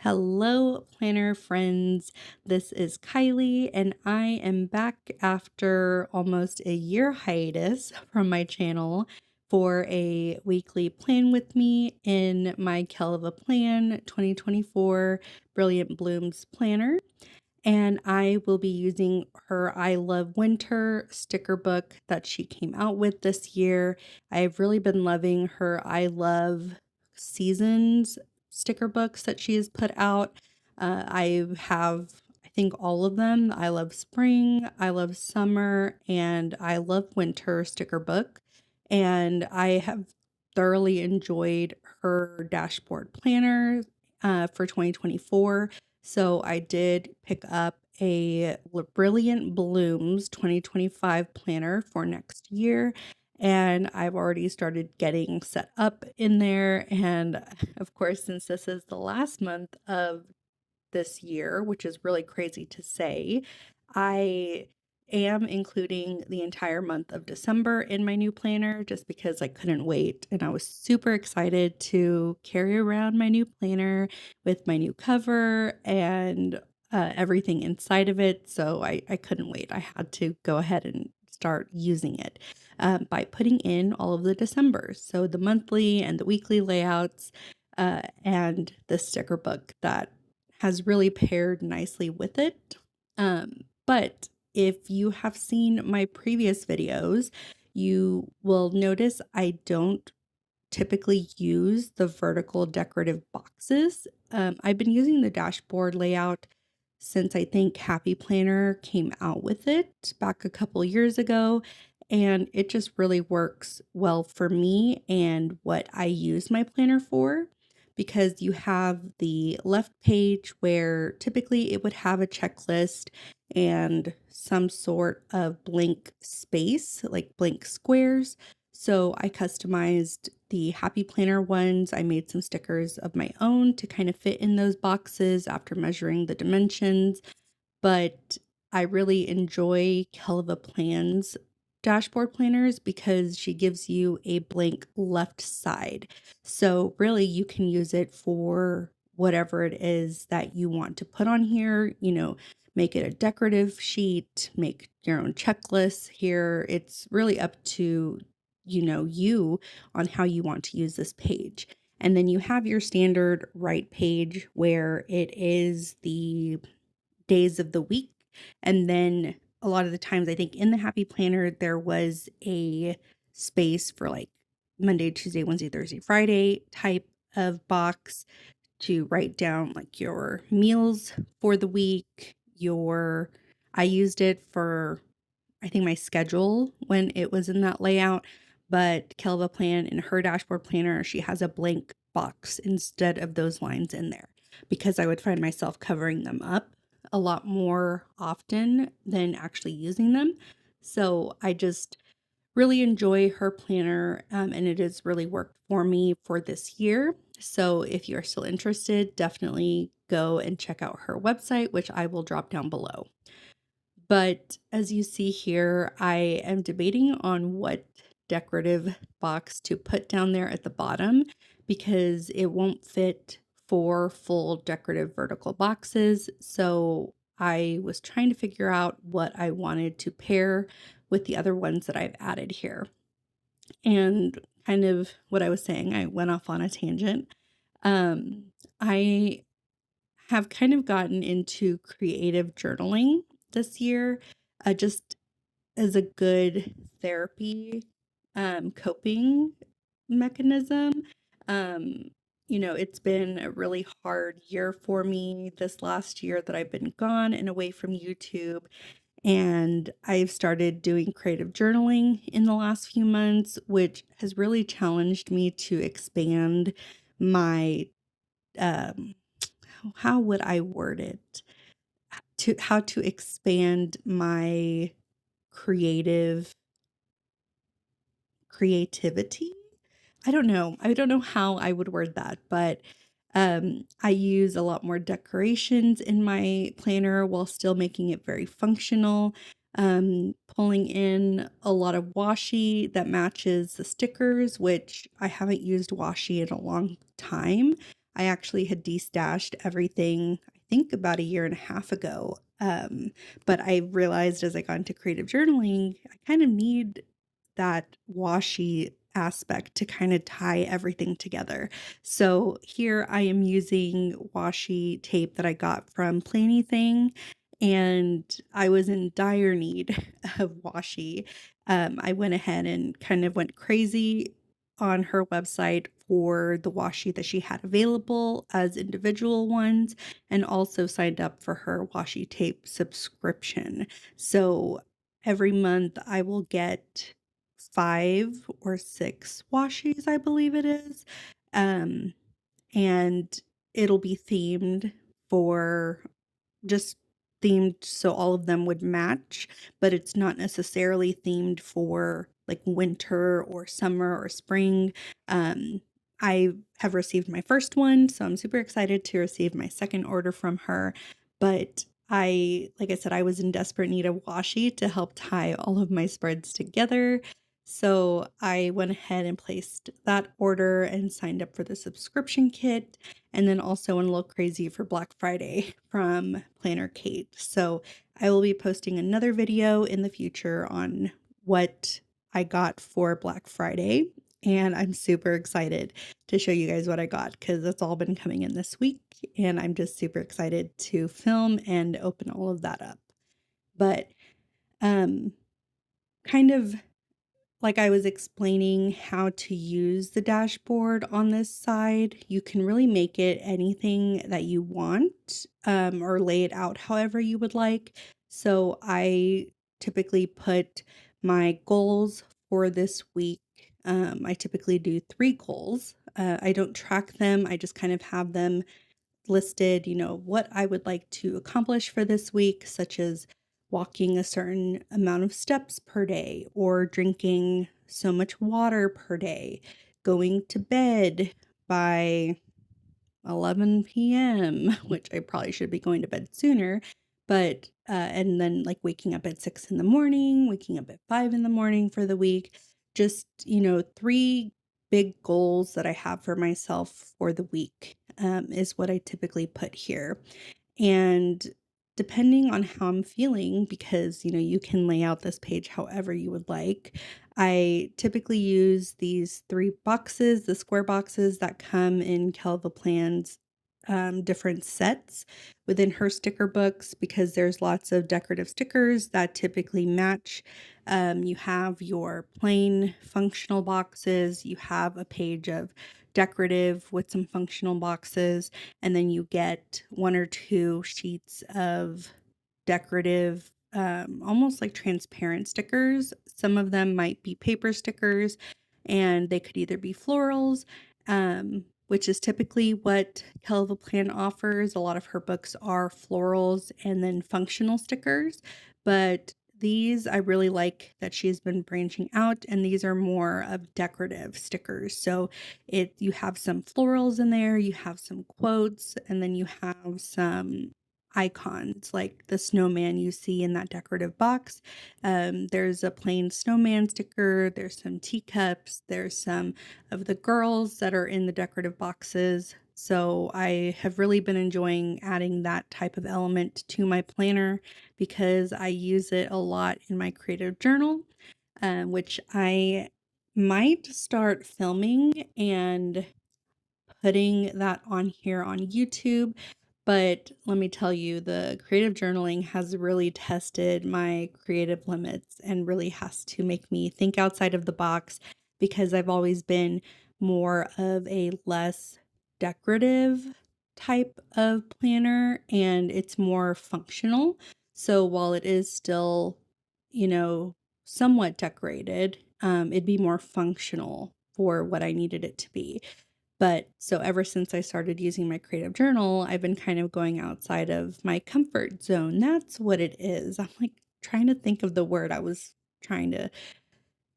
Hello, planner friends. This is Kylie, and I am back after almost a year hiatus from my channel for a weekly plan with me in my Kelva Plan 2024 Brilliant Blooms planner. And I will be using her I Love Winter sticker book that she came out with this year. I've really been loving her I Love Seasons sticker books that she has put out. I have, I think, all of them. I Love Spring, I Love Summer, and I Love Winter sticker book. And I have thoroughly enjoyed her dashboard planner for 2024. So I did pick up a Brilliant Blooms 2025 planner for next year. And I've already started getting set up in there. And of course, since this is the last month of this year, which is really crazy to say, I am including the entire month of December in my new planner just because I couldn't wait. And I was super excited to carry around my new planner with my new cover and everything inside of it. So I couldn't wait. I had to go ahead and start using it by putting in all of the Decembers. So the monthly and the weekly layouts and the sticker book that has really paired nicely with it. But if you have seen my previous videos, you will notice I don't typically use the vertical decorative boxes. I've been using the dashboard layout since I think Happy Planner came out with it back a couple years ago, and it just really works well for me and what I use my planner for, because you have the left page where typically it would have a checklist and some sort of blank space, like blank squares. So I customized the Happy Planner ones. I made some stickers of my own to kind of fit in those boxes after measuring the dimensions. But I really enjoy Kelva Plan's dashboard planners because she gives you a blank left side. So really you can use it for whatever it is that you want to put on here, make it a decorative sheet, make your own checklists here. It's really up to, you on how you want to use this page. And then you have your standard right page where it is the days of the week. And then a lot of the times, I think in the Happy Planner, there was a space for like Monday, Tuesday, Wednesday, Thursday, Friday type of box to write down like your meals for the week. I used it for, I think, my schedule when it was in that layout. But Kelva Plan in her dashboard planner, she has a blank box instead of those lines in there because I would find myself covering them up a lot more often than actually using them. So I just really enjoy her planner, and it has really worked for me for this year. So if you're still interested, definitely go and check out her website, which I will drop down below. But as you see here, I am debating on what decorative box to put down there at the bottom because it won't fit 4 full decorative vertical boxes. So I was trying to figure out what I wanted to pair with the other ones that I've added here. And kind of what I was saying, I went off on a tangent. I have kind of gotten into creative journaling this year, just as a good therapy, coping mechanism. It's been a really hard year for me this last year that I've been gone and away from YouTube. And I've started doing creative journaling in the last few months, which has really challenged me to expand my, um, how would I word it? How to expand my creativity. I don't know. I don't know how I would word that, but I use a lot more decorations in my planner while still making it very functional. Pulling in a lot of washi that matches the stickers, which I haven't used washi in a long time. I actually had destashed everything, I think about a year and a half ago. But I realized as I got into creative journaling, I kind of need that washi aspect to kind of tie everything together. So here I am using washi tape that I got from Planything, and I was in dire need of washi. I went ahead and kind of went crazy on her website for the washi that she had available as individual ones, and also signed up for her washi tape subscription. So every month I will get 5 or 6 washis, I believe it is. Um, and it'll be themed for just themed so all of them would match, but it's not necessarily themed for like winter or summer or spring. Um, I have received my first one, so I'm super excited to receive my second order from her. But like I said, I was in desperate need of washi to help tie all of my spreads together. So I went ahead and placed that order and signed up for the subscription kit, and then also went a little crazy for Black Friday from Planner Kate. So I will be posting another video in the future on what I got for Black Friday, and I'm super excited to show you guys what I got because it's all been coming in this week, and I'm just super excited to film and open all of that up. But um kind of like I was explaining how to use the dashboard on this side, you can really make it anything that you want, or lay it out however you would like. So I typically put my goals for this week. I typically do 3 goals. I don't track them. I just kind of have them listed, what I would like to accomplish for this week, such as walking a certain amount of steps per day, or drinking so much water per day, going to bed by 11 p.m., which I probably should be going to bed sooner, but and then like waking up at 6 in the morning, waking up at 5 in the morning for the week. Just, 3 big goals that I have for myself for the week, is what I typically put here. And depending on how I'm feeling, because you can lay out this page however you would like, I typically use these 3 boxes, the square boxes that come in Kelva Plan's different sets within her sticker books, because there's lots of decorative stickers that typically match. You have your plain functional boxes, you have a page of decorative with some functional boxes, and then you get 1 or 2 sheets of decorative, almost like transparent stickers. Some of them might be paper stickers, and they could either be florals, which is typically what Kelva Plan offers. A lot of her books are florals and then functional stickers, but these I really like that she's been branching out, and these are more of decorative stickers. So you have some florals in there, you have some quotes, and then you have some icons like the snowman you see in that decorative box. There's a plain snowman sticker, there's some teacups, there's some of the girls that are in the decorative boxes. So I have really been enjoying adding that type of element to my planner because I use it a lot in my creative journal, which I might start filming and putting that on here on YouTube. But let me tell you, the creative journaling has really tested my creative limits and really has to make me think outside of the box, because I've always been more of a less decorative type of planner and it's more functional. So while it is still, you know, somewhat decorated, it'd be more functional for what I needed it to be. But so ever since I started using my creative journal, I've been kind of going outside of my comfort zone. That's what it is. I'm like trying to think of the word I was trying to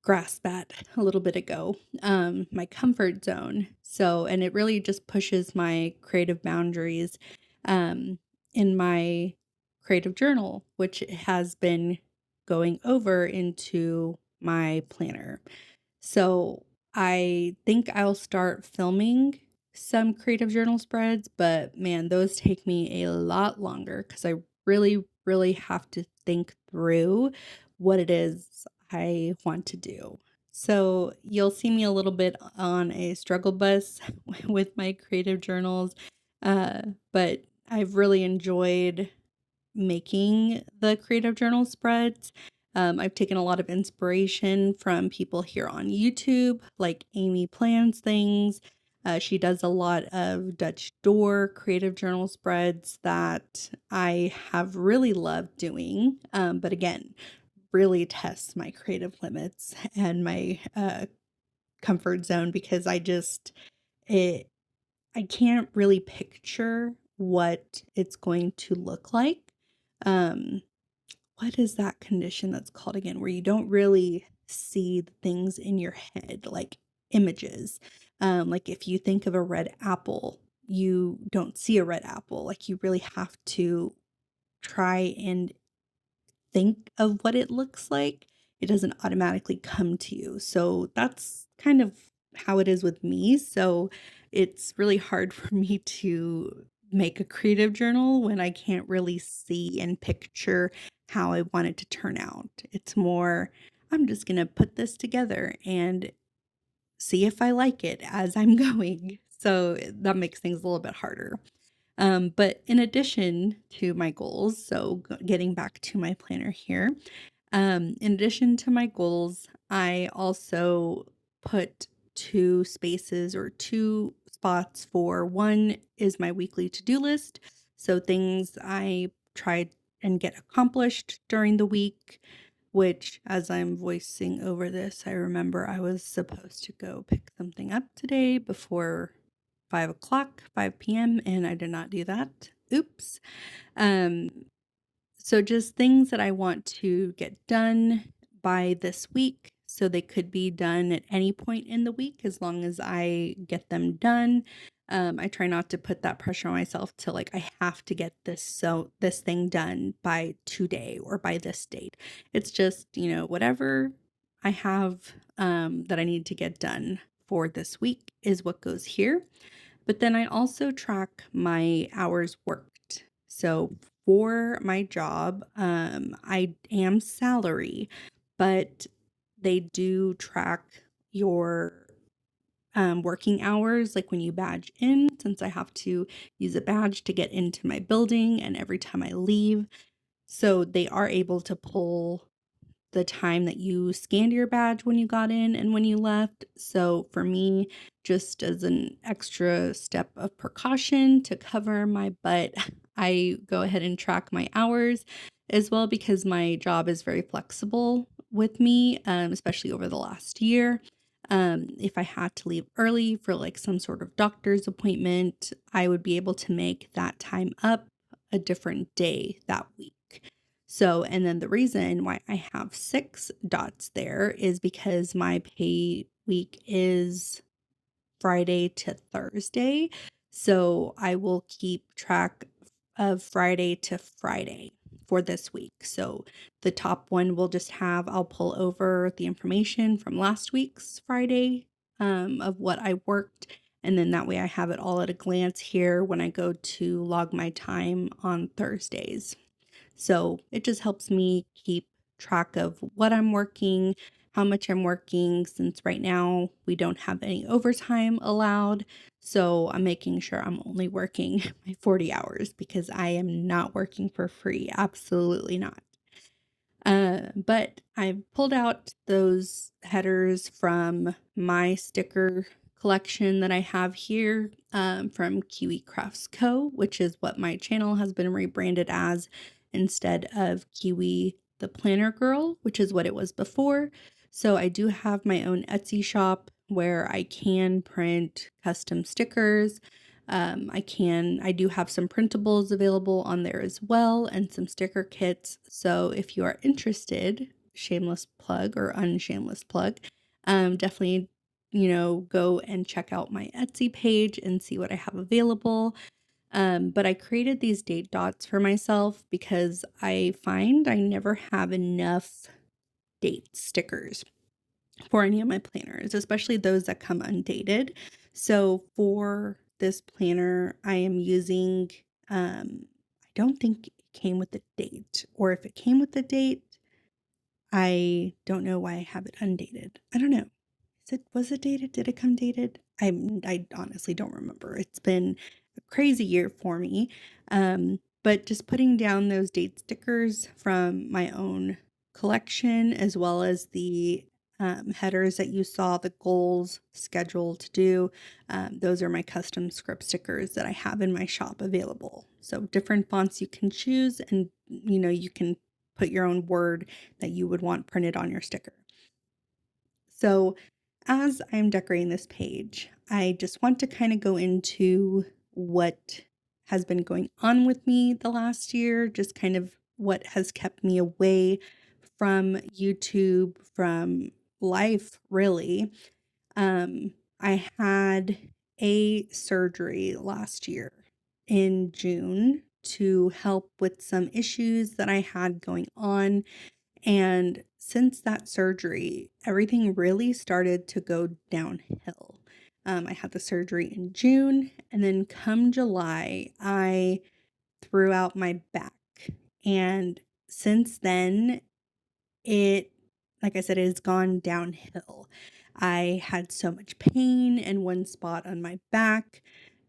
grasp at a little bit ago. My comfort zone. So, and it really just pushes my creative boundaries in my creative journal, which has been going over into my planner. So I think I'll start filming some creative journal spreads, but man, those take me a lot longer because I really, really have to think through what it is I want to do. So you'll see me a little bit on a struggle bus with my creative journals, uh, but I've really enjoyed making the creative journal spreads. I've taken a lot of inspiration from people here on YouTube, like Amy Plans Things. She does a lot of Dutch door creative journal spreads that I have really loved doing. But again, really tests my creative limits and my comfort zone because it, I can't really picture what it's going to look like. Um, what is that condition that's called again, where you don't really see the things in your head, like images? Like if you think of a red apple, you don't see a red apple. Like you really have to try and think of what it looks like. It doesn't automatically come to you. So that's kind of how it is with me. So it's really hard for me to make a creative journal when I can't really see and picture how I want it to turn out. It's more, I'm just going to put this together and see if I like it as I'm going. So that makes things a little bit harder. But in addition to my goals, so getting back to my planner here, in addition to my goals, I also put two spaces or two spots for one is my weekly to-do list. So things I try and get accomplished during the week, which as I'm voicing over this, I remember I was supposed to go pick something up today before 5 o'clock, 5 p.m., and I did not do that. Oops. Um, so just things that I want to get done by this week. So they could be done at any point in the week as long as I get them done. I try not to put that pressure on myself to like I have to get this thing done by today or by this date. It's just, whatever I have that I need to get done for this week is what goes here. But then I also track my hours worked. So for my job, I am salary, but they do track your working hours, like when you badge in, since I have to use a badge to get into my building and every time I leave. So they are able to pull the time that you scanned your badge when you got in and when you left. So for me, just as an extra step of precaution to cover my butt, I go ahead and track my hours as well because my job is very flexible with me, especially over the last year. If I had to leave early for like some sort of doctor's appointment, I would be able to make that time up a different day that week. So, and then the reason why I have 6 dots there is because my pay week is Friday to Thursday. So I will keep track of Friday to Friday for this week. So the top one will just have, I'll pull over the information from last week's Friday of what I worked. And then that way I have it all at a glance here when I go to log my time on Thursdays. So it just helps me keep track of what I'm working, how much I'm working, since right now we don't have any overtime allowed. So I'm making sure I'm only working my 40 hours because I am not working for free. Absolutely not. But I pulled out those headers from my sticker collection that I have here from KiwiKraftzCo, which is what my channel has been rebranded as instead of Kiwi the Planner Girl, which is what it was before. So I do have my own Etsy shop where I can print custom stickers. I do have some printables available on there as well and some sticker kits. So if you are interested, shameless plug or unshameless plug, definitely, go and check out my Etsy page and see what I have available. But I created these date dots for myself because I find I never have enough date stickers for any of my planners, especially those that come undated. So for this planner I am using, I don't think it came with a date, or if it came with a date, I don't know why I have it undated. I don't know. Was it dated? Did it come dated? I honestly don't remember. It's been a crazy year for me. But just putting down those date stickers from my own collection, as well as the headers that you saw, the goals schedule to do. Those are my custom script stickers that I have in my shop available. So different fonts you can choose, and you can put your own word that you would want printed on your sticker. So as I'm decorating this page, I just want to kind of go into what has been going on with me the last year, just kind of what has kept me away from YouTube, from life, really. I had a surgery last year in June to help with some issues that I had going on. And since that surgery, everything really started to go downhill. I had the surgery in June, and then come July, I threw out my back. And since then, it, like I said, it has gone downhill. I had so much pain in one spot on my back.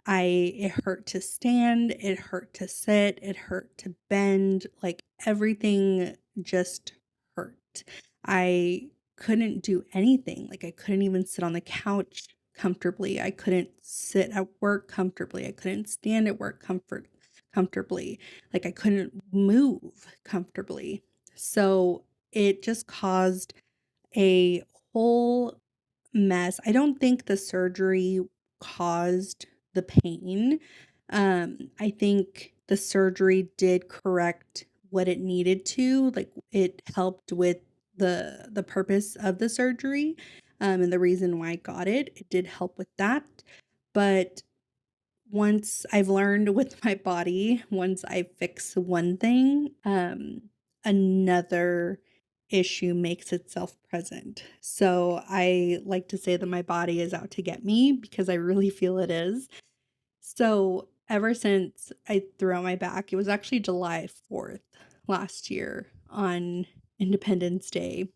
It hurt to stand, it hurt to sit, it hurt to bend, like everything just hurt. I couldn't do anything. Like I couldn't even sit on the couch comfortably. I couldn't sit at work comfortably. I couldn't stand at work comfortably. Like I couldn't move comfortably. So it just caused a whole mess. I don't think the surgery caused the pain. I think the surgery did correct what it needed to. Like it helped with the purpose of the surgery, and the reason why I got it. It did help with that. But once I've learned with my body, once I fix one thing, another issue makes itself present. So I like to say that my body is out to get me because I really feel it is. So ever since I threw out my back, it was actually July 4th last year on Independence Day.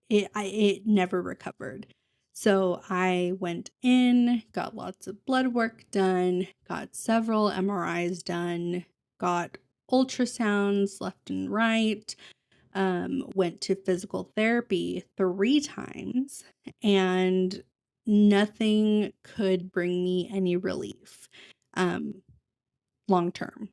It never recovered. So I went in, got lots of blood work done, got several MRIs done, got ultrasounds left and right, went to physical therapy 3 times, and nothing could bring me any relief long term.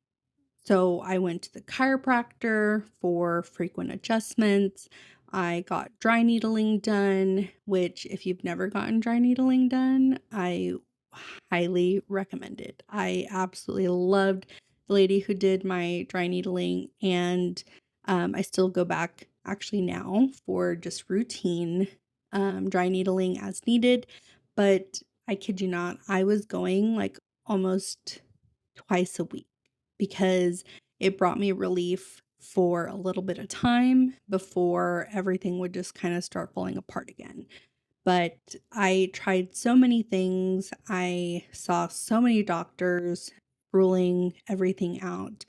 So I went to the chiropractor for frequent adjustments. I got dry needling done, which if you've never gotten dry needling done, I highly recommend it. I absolutely loved the lady who did my dry needling, and I still go back actually now for just routine dry needling as needed. But I kid you not, I was going like almost twice a week because it brought me relief for a little bit of time before everything would just kind of start falling apart again. But I tried so many things. I saw so many doctors ruling everything out.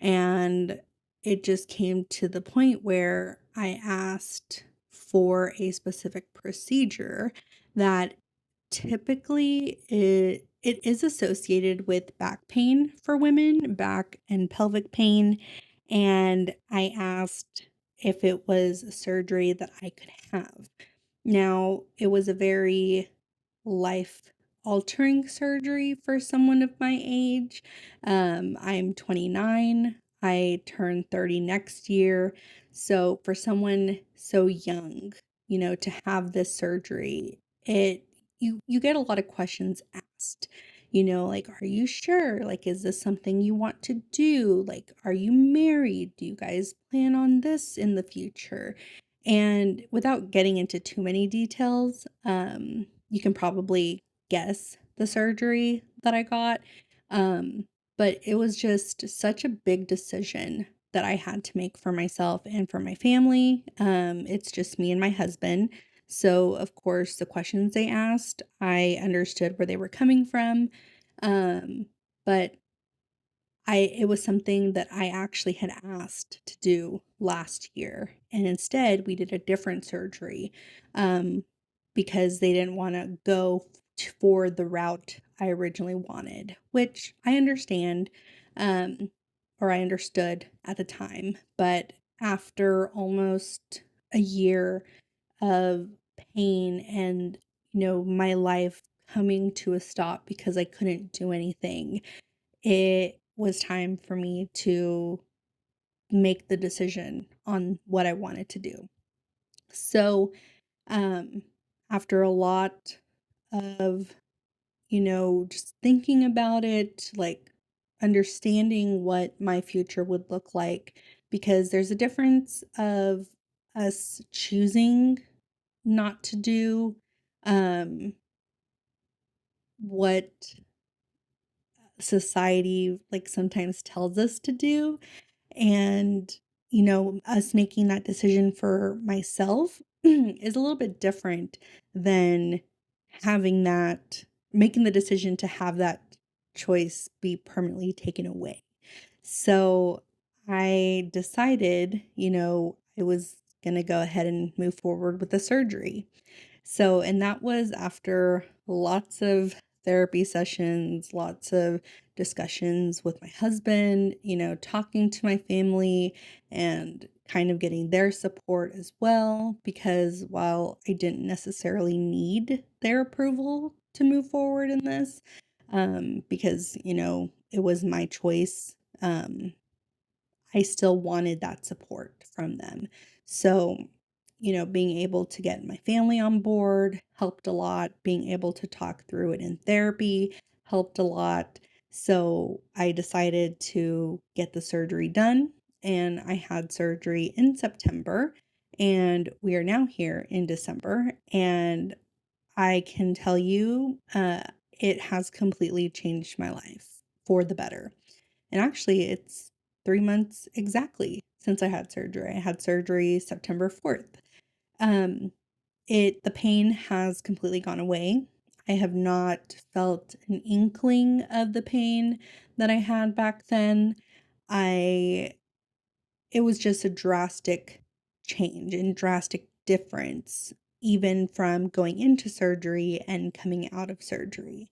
And it just came to the point where I asked for a specific procedure that typically it is associated with back pain for women, back and pelvic pain. And I asked if it was a surgery that I could have. Now, it was a very life-altering surgery for someone of my age. I'm 29. I turn 30 next year. So for someone so young, to have this surgery, you get a lot of questions asked. Like, are you sure? Like, is this something you want to do? Like, are you married? Do you guys plan on this in the future? And without getting into too many details, you can probably guess the surgery that I got. Um, but it was just such a big decision that I had to make for myself and for my family. It's just me and my husband. So, of course, the questions they asked, I understood where they were coming from. But it was something that I actually had asked to do last year, and instead we did a different surgery, um, because they didn't wanna go for the route I originally wanted, which I understand, um, or I understood at the time, but after almost a year of pain and, my life coming to a stop because I couldn't do anything, it was time for me to make the decision on what I wanted to do. So, um, after a lot of, just thinking about it, like understanding what my future would look like, because there's a difference of us choosing not to do um, what society like sometimes tells us to do, and us making that decision for myself is a little bit different than having that making the decision to have that choice be permanently taken away. So I decided, I was going to go ahead and move forward with the surgery. So, and that was after lots of therapy sessions, lots of discussions with my husband, talking to my family and kind of getting their support as well. Because while I didn't necessarily need their approval to move forward in this, because, it was my choice, I still wanted that support from them. So, being able to get my family on board helped a lot. Being able to talk through it in therapy helped a lot. So, I decided to get the surgery done, and I had surgery in September, and we are now here in December. And I can tell you, it has completely changed my life for the better. And actually, it's 3 months exactly since I had surgery. I had surgery September 4th. Um, the pain has completely gone away. I have not felt an inkling of the pain that I had back then. I It was just a drastic change and drastic difference, even from going into surgery and coming out of surgery.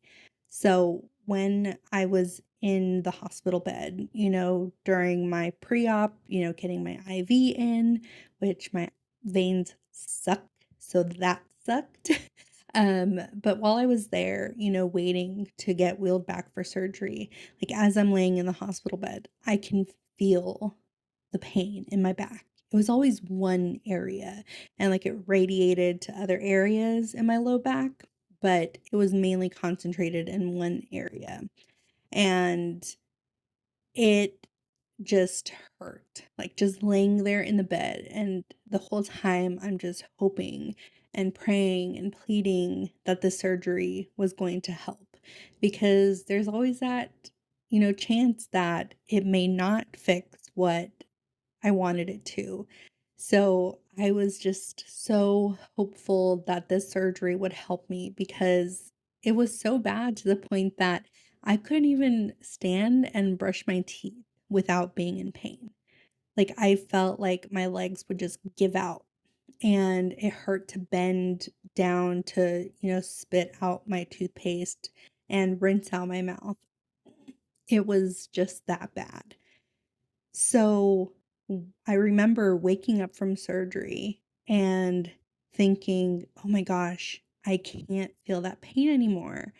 So, when I was in the hospital bed, during my pre op, getting my IV in, which my veins suck. So that sucked. But while I was there, waiting to get wheeled back for surgery, like as I'm laying in the hospital bed, I can feel the pain in my back. It was always one area, and like it radiated to other areas in my low back, but it was mainly concentrated in one area. And it just hurt, like just laying there in the bed. And the whole time, I'm just hoping and praying and pleading that the surgery was going to help, because there's always that, chance that it may not fix what I wanted it to. So I was just so hopeful that this surgery would help me, because it was so bad to the point that I couldn't even stand and brush my teeth without being in pain. Like I felt like my legs would just give out, and it hurt to bend down to, spit out my toothpaste and rinse out my mouth. It was just that bad. So, I remember waking up from surgery and thinking, "Oh my gosh, I can't feel that pain anymore."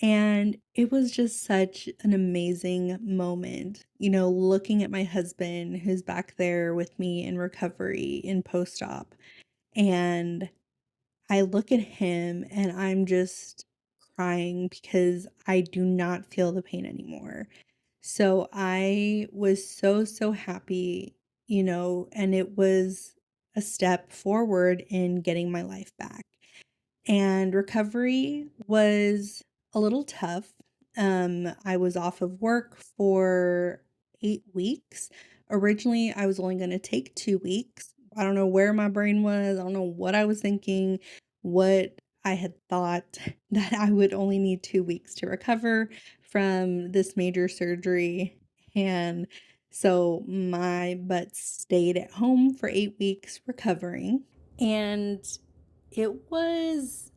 And it was just such an amazing moment, looking at my husband who's back there with me in recovery in post-op. And I look at him and I'm just crying because I do not feel the pain anymore. So I was so, so happy, and it was a step forward in getting my life back. And recovery was a little tough. I was off of work for 8 weeks. Originally, I was only going to take 2 weeks, I don't know where my brain was. I don't know what I was thinking, what I had thought that I would only need 2 weeks to recover from this major surgery. And so my butt stayed at home for 8 weeks recovering. And it was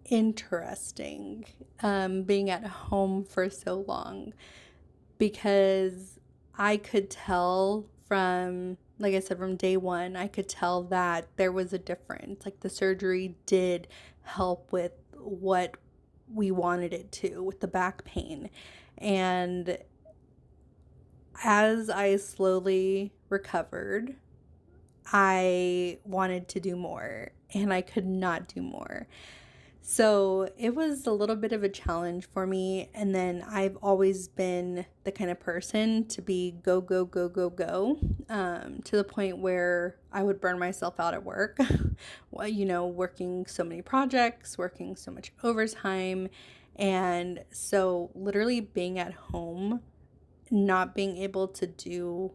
interesting being at home for so long, because I could tell from, like I said, from day one, I could tell that there was a difference. Like the surgery did help with what we wanted it to, with the back pain. And as I slowly recovered, I wanted to do more and I could not do more. So it was a little bit of a challenge for me. And then I've always been the kind of person to be go, go, go, go, go, to the point where I would burn myself out at work, well, working so many projects, working so much overtime. And so literally being at home, not being able to do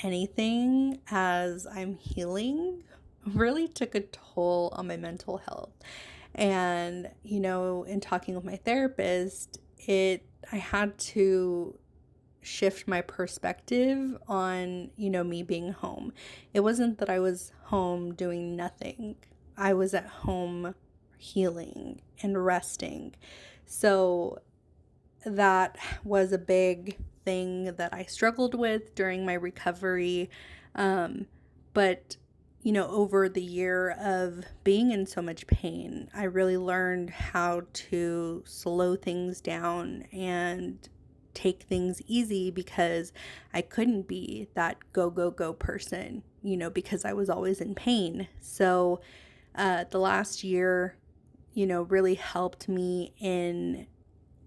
anything as I'm healing really took a toll on my mental health. And, in talking with my therapist, I had to shift my perspective on, me being home. It wasn't that I was home doing nothing. I was at home healing and resting. So that was a big thing that I struggled with during my recovery. But over the year of being in so much pain, I really learned how to slow things down and take things easy, because I couldn't be that go, go, go person, because I was always in pain. So the last year, really helped me in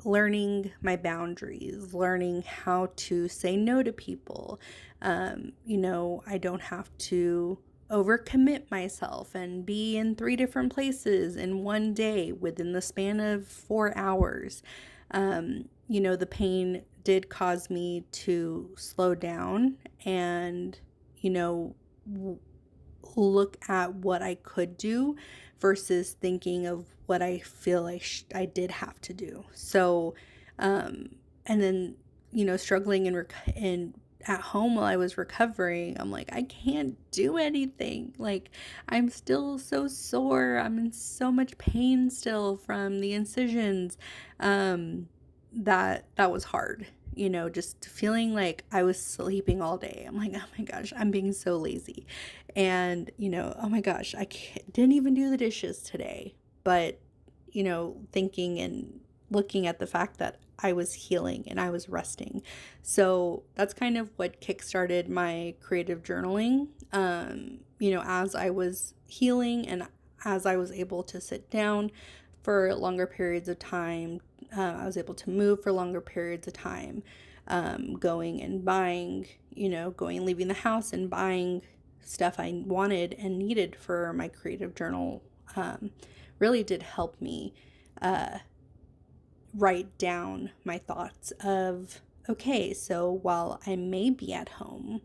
learning my boundaries, learning how to say no to people. I don't have to overcommit myself and be in 3 different places in one day within the span of 4 hours. The pain did cause me to slow down and, look at what I could do versus thinking of what I feel like I did have to do. So, and then, struggling in at home while I was recovering, I'm like, I can't do anything. Like, I'm still so sore. I'm in so much pain still from the incisions. That was hard. Just feeling like I was sleeping all day. I'm like, oh my gosh, I'm being so lazy. And, oh my gosh, didn't even do the dishes today. But, thinking and looking at the fact that I was healing and I was resting. So that's kind of what kickstarted my creative journaling. As I was healing and as I was able to sit down for longer periods of time, I was able to move for longer periods of time, going and buying, leaving the house and buying stuff I wanted and needed for my creative journal, really did help me write down my thoughts of, okay, so while I may be at home,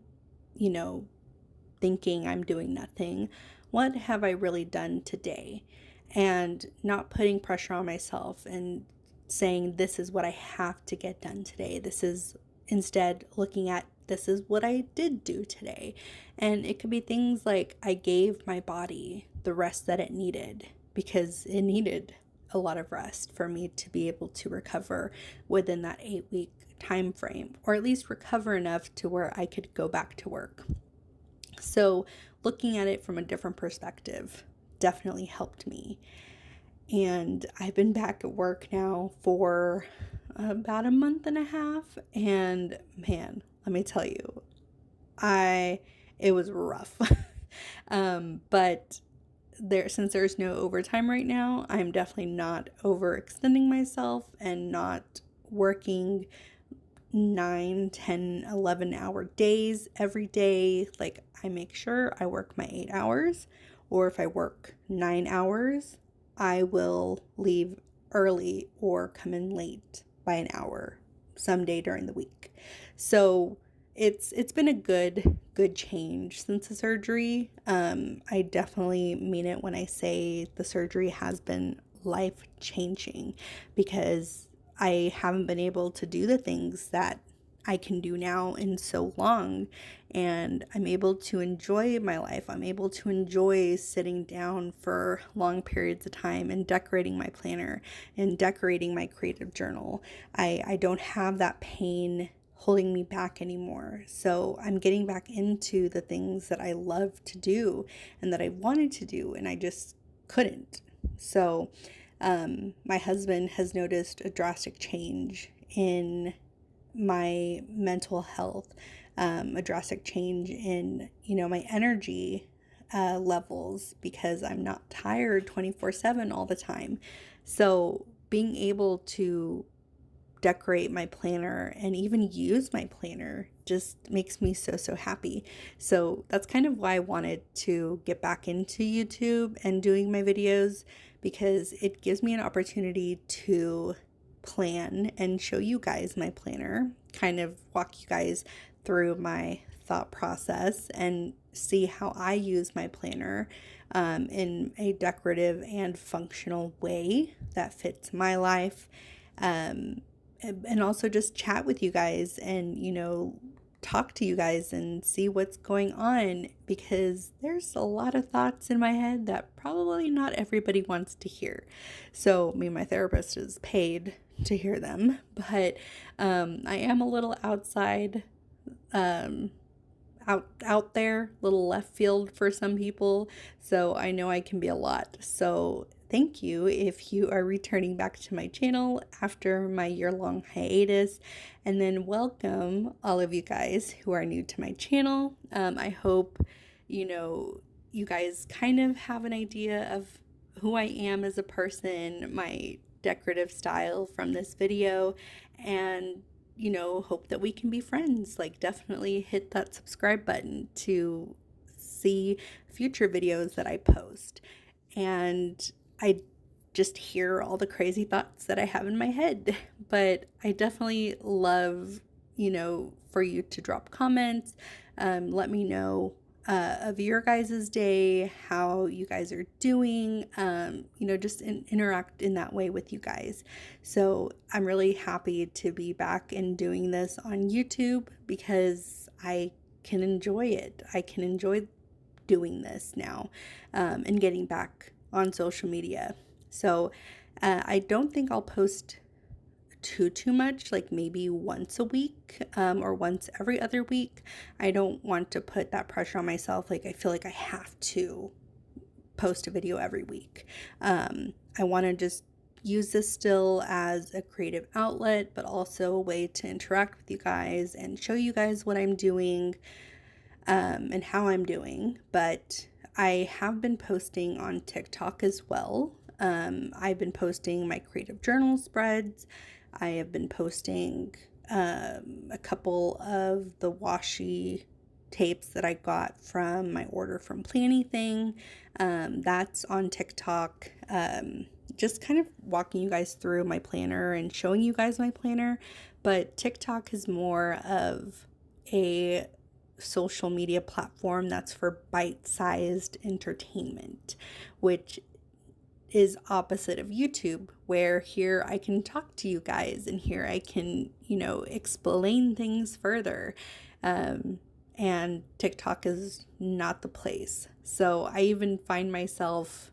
thinking I'm doing nothing, what have I really done today? And not putting pressure on myself and saying, this is what I have to get done today. This is instead looking at, this is what I did do today. And it could be things like I gave my body the rest that it needed, because it needed a lot of rest for me to be able to recover within that 8-week time frame, or at least recover enough to where I could go back to work. So looking at it from a different perspective definitely helped me. And I've been back at work now for about a month and a half. And man, let me tell you, it was rough. But since there's no overtime right now, I'm definitely not overextending myself and not working 9, 10, 11-hour days every day. Like, I make sure I work my 8 hours, or if I work 9 hours, I will leave early or come in late by an hour someday during the week. So it's been a good change since the surgery. I definitely mean it when I say the surgery has been life changing, because I haven't been able to do the things that I can do now in so long, and I'm able to enjoy my life. I'm able to enjoy sitting down for long periods of time and decorating my planner and decorating my creative journal. I don't have that pain holding me back anymore. So I'm getting back into the things that I love to do and that I wanted to do, and I just couldn't. So my husband has noticed a drastic change in my mental health, a drastic change in, my energy levels, because I'm not tired 24/7 all the time. So being able to decorate my planner and even use my planner just makes me so happy. So that's kind of why I wanted to get back into YouTube and doing my videos, because it gives me an opportunity to plan and show you guys my planner, kind of walk you guys through my thought process and see how I use my planner in a decorative and functional way that fits my life. And also just chat with you guys and, talk to you guys and see what's going on, because there's a lot of thoughts in my head that probably not everybody wants to hear. So my therapist is paid to hear them, but I am a little outside, out there, little left field for some people. So I know I can be a lot. So thank you if you are returning back to my channel after my year-long hiatus, and then welcome all of you guys who are new to my channel. I hope, you guys kind of have an idea of who I am as a person, my decorative style from this video, and hope that we can be friends. Like, definitely hit that subscribe button to see future videos that I post. And I just hear all the crazy thoughts that I have in my head. But I definitely love, for you to drop comments. Let me know of your guys' day, how you guys are doing, just interact in that way with you guys. So I'm really happy to be back and doing this on YouTube, because I can enjoy it. I can enjoy doing this now, and getting back on social media. So I don't think I'll post too much, like maybe once a week, or once every other week. I don't want to put that pressure on myself. Like, I feel like I have to post a video every week. I want to just use this still as a creative outlet, but also a way to interact with you guys and show you guys what I'm doing, and how I'm doing. But I have been posting on TikTok as well. I've been posting my creative journal spreads. I have been posting a couple of the washi tapes that I got from my order from Plannything. That's on TikTok. Just kind of walking you guys through my planner and showing you guys my planner. But TikTok is more of a social media platform that's for bite-sized entertainment, which is opposite of YouTube, where here I can talk to you guys and here I can, explain things further. And TikTok is not the place. So I even find myself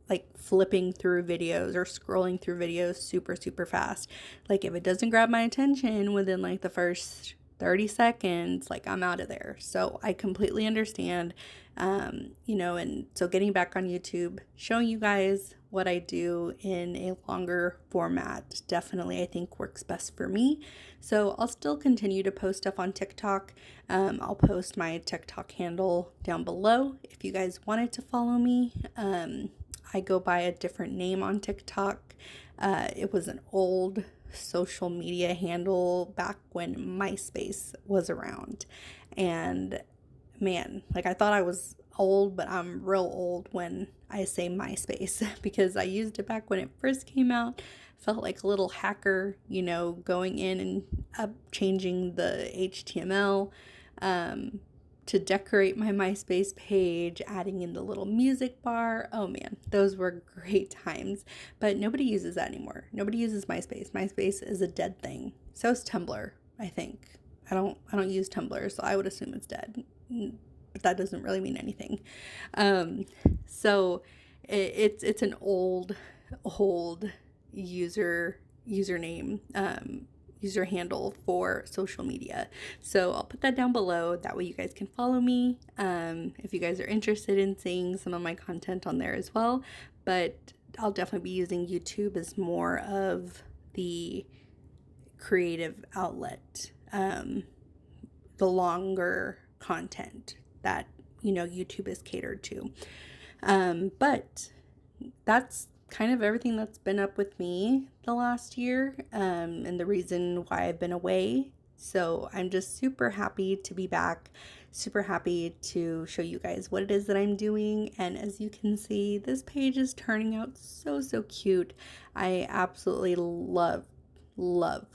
like flipping through videos or scrolling through videos super fast. Like, if it doesn't grab my attention within like the first 30 seconds, like, I'm out of there. So I completely understand. And so getting back on YouTube, showing you guys what I do in a longer format, definitely I think works best for me. So I'll still continue to post stuff on TikTok. I'll post my TikTok handle down below if you guys wanted to follow me. I go by a different name on TikTok. It was an old social media handle back when MySpace was around. And man, like, I thought I was old, but I'm real old when I say MySpace because I used it back when it first came out felt like a little hacker, you know, going in and changing the HTML to decorate my MySpace page, adding in the little music bar. Oh man, those were great times. But nobody uses that anymore. Nobody uses MySpace. MySpace is a dead thing. So is Tumblr, I think. I don't use Tumblr, so I would assume it's dead. But that doesn't really mean anything. So it's an old username, user handle for social media. So I'll put that down below. That way you guys can follow me if you guys are interested in seeing some of my content on there as well. But I'll definitely be using YouTube as more of the creative outlet, the longer content that, you know, YouTube is catered to. But that's kind of everything that's been up with me the last year, and the reason why I've been away. So I'm just super happy to be back, super happy to show you guys what it is that I'm doing. And as you can see, this page is turning out so cute. I absolutely love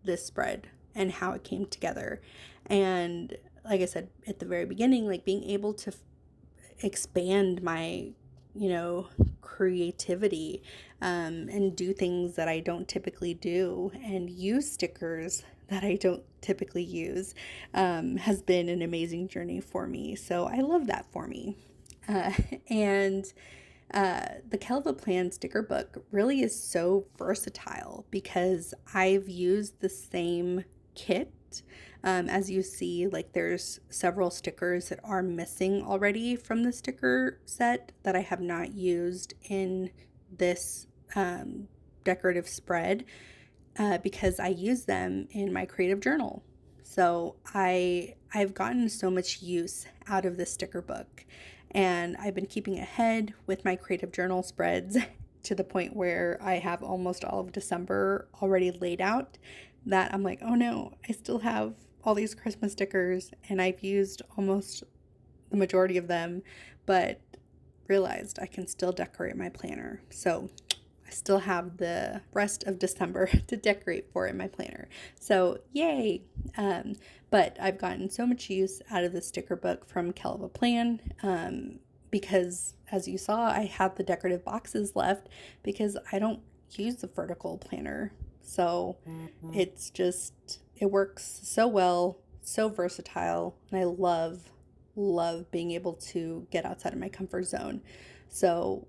this spread and how it came together. And like I said at the very beginning, like being able to expand my, you know, creativity, and do things that I don't typically do and use stickers that I don't typically use, has been an amazing journey for me. So I love that for me. And the Kelva Plan sticker book really is so versatile because I've used the same kit. As you see, like there's several stickers that are missing already from the sticker set that I have not used in this decorative spread, because I use them in my creative journal. So I've gotten so much use out of this sticker book, and I've been keeping ahead with my creative journal spreads to the point where I have almost all of December already laid out, that I'm like, oh no, I still have all these Christmas stickers and I've used almost the majority of them, but realized I can still decorate my planner. So I still have the rest of December to decorate for in my planner. So yay. But I've gotten so much use out of the sticker book from Kelva Plan, because as you saw, I have the decorative boxes left because I don't use the vertical planner. So it's just, it works so well, so versatile, and I love being able to get outside of my comfort zone. So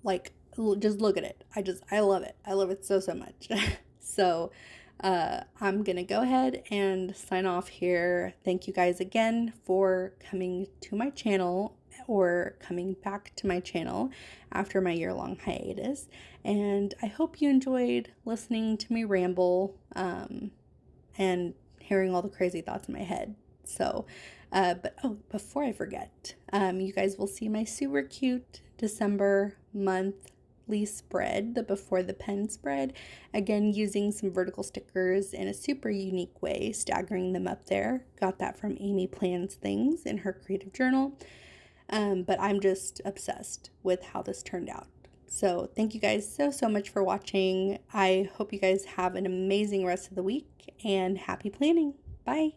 like, just look at it. I love it. I love it so much. So I'm gonna go ahead and sign off here. Thank you guys again for coming to my channel, or coming back to my channel after my year-long hiatus. And I hope you enjoyed listening to me ramble, and hearing all the crazy thoughts in my head. So, but before I forget, you guys will see my super cute December monthly spread, the Before the Pen spread, again using some vertical stickers in a super unique way, staggering them up there. Got that from Amy Plans Things in her creative journal. But I'm just obsessed with how this turned out. So thank you guys so much for watching. I hope you guys have an amazing rest of the week, and happy planning. Bye.